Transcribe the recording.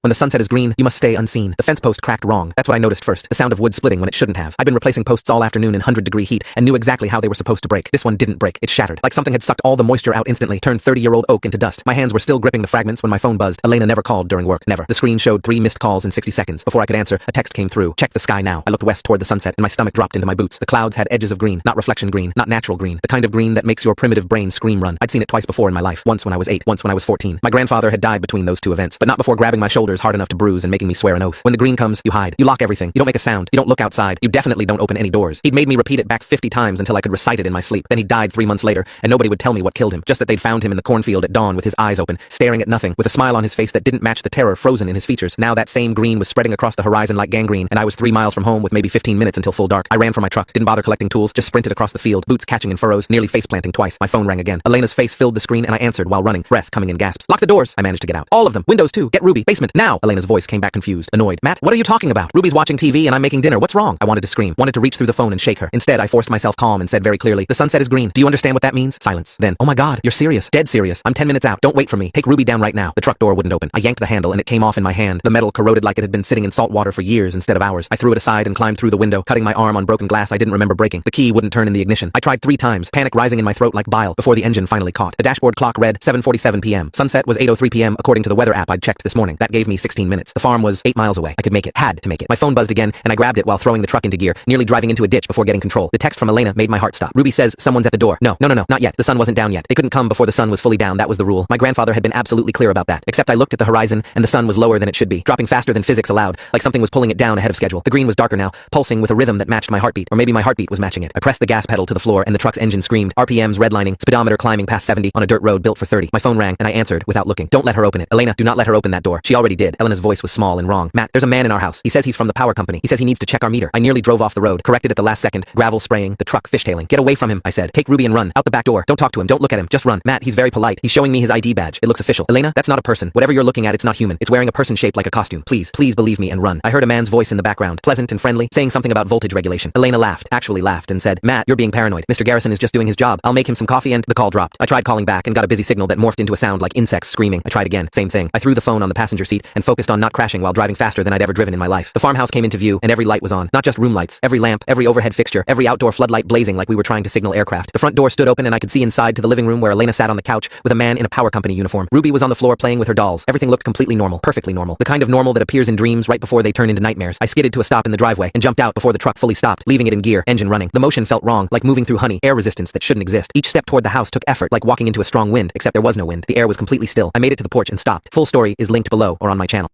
When the sunset is green, you must stay unseen. The fence post cracked wrong. That's what I noticed first. The sound of wood splitting when it shouldn't have. I'd been replacing posts all afternoon in 100-degree heat and knew exactly how they were supposed to break. This one didn't break. It shattered. Like something had sucked all the moisture out instantly, turned 30-year-old oak into dust. My hands were still gripping the fragments when my phone buzzed. Elena never called during work. Never. The screen showed 3 missed calls in 60 seconds. Before I could answer, a text came through. Check the sky now. I looked west toward the sunset and my stomach dropped into my boots. The clouds had edges of green, not reflection green, not natural green, the kind of green that makes your primitive brain scream run. I'd seen it twice before in my life. Once when I was 8, once when I was 14. My grandfather had died between those 2 events, but not before grabbing my shoulders hard enough to bruise and making me swear an oath. When the green comes, you hide. You lock everything. You don't make a sound. You don't look outside. You definitely don't open any doors. He'd made me repeat it back 50 times until I could recite it in my sleep. Then he died 3 months later, and nobody would tell me what killed him. Just that they'd found him in the cornfield at dawn with his eyes open, staring at nothing, with a smile on his face that didn't match the terror frozen in his features. Now that same green was spreading across the horizon like gangrene, and I was 3 miles from home with maybe 15 minutes until full dark. I ran for my truck, didn't bother collecting tools, just sprinted across the field, boots catching in furrows, nearly face-planting twice. My phone rang again. Elena's face filled the screen and I answered while running, breath coming in gasps. Lock the doors! I managed to get out. All of them. Windows too. Get Ruby. Basement. Now! Elena's voice came back confused, annoyed. Matt, what are you talking about? Ruby's watching TV and I'm making dinner. What's wrong? I wanted to scream, wanted to reach through the phone and shake her. Instead, I forced myself calm and said very clearly, the sunset is green. Do you understand what that means? Silence. Then, oh my god, you're serious. Dead serious. I'm 10 minutes out. Don't wait for me. Take Ruby down right now. The truck door wouldn't open. I yanked the handle and it came off in my hand. The metal corroded like it had been sitting in salt water for years instead of hours. I threw it aside and climbed through the window, cutting my arm on broken glass I didn't remember breaking. The key wouldn't turn in the ignition. I tried 3 times, panic rising in my throat like bile, before the engine finally caught. The dashboard clock read 7:47 p.m. Sunset was 8:03 p.m. according to the weather app I'd checked this morning. That gave me 16 minutes. The farm was 8 miles away. I could make it. Had to make it. My phone buzzed again, and I grabbed it while throwing the truck into gear, nearly driving into a ditch before getting control. The text from Elena made my heart stop. Ruby says someone's at the door. No, not yet. The sun wasn't down yet. They couldn't come before the sun was fully down. That was the rule. My grandfather had been absolutely clear about that. Except I looked at the horizon, and the sun was lower than it should be, dropping faster than physics allowed, like something was pulling it down ahead of schedule. The green was darker now, pulsing with a rhythm that matched my heartbeat, or maybe my heartbeat was matching it. I pressed the gas pedal to the floor, and the truck's engine screamed, RPMs redlining, speedometer climbing past 70 on a dirt road built for 30. My phone rang, and I answered without looking. Don't let her open it. Elena, do not let her open that door. She already did. Elena's voice was small and wrong. Matt, there's a man in our house. He says he's from the power company. He says he needs to check our meter. I nearly drove off the road, corrected at the last second, gravel spraying, the truck fishtailing. Get away from him, I said. Take Ruby and run. Out the back door. Don't talk to him. Don't look at him. Just run. Matt, he's very polite. He's showing me his ID badge. It looks official. Elena, that's not a person. Whatever you're looking at, it's not human. It's wearing a person shaped like a costume. Please believe me and run. I heard a man's voice in the background, pleasant and friendly, saying something about voltage regulation. Elena laughed, actually laughed, and said, Matt, you're being paranoid. Mr. Garrison is just doing his job. I'll make him some coffee and the call dropped. I tried calling back and got a busy signal that morphed into a sound like insects screaming. I tried again. Same thing. I threw the phone on the passenger seat and focused on not crashing while driving faster than I'd ever driven in my life. The farmhouse came into view and every light was on. Not just room lights. Every lamp, every overhead fixture, every outdoor floodlight blazing like we were trying to signal aircraft. The front door stood open and I could see inside to the living room where Elena sat on the couch with a man in a power company uniform. Ruby was on the floor playing with her dolls. Everything looked completely normal. Perfectly normal. The kind of normal that appears in dreams right before they turn into nightmares. I skidded to a stop in the driveway and jumped out before the truck fully stopped, leaving it in gear, engine running. The motion felt wrong, like moving through honey, air resistance that shouldn't exist. Each step toward the house took effort, like walking into a strong wind, except there was no wind. The air was completely still. I made it to the porch and stopped. Full story is linked below or on my channel.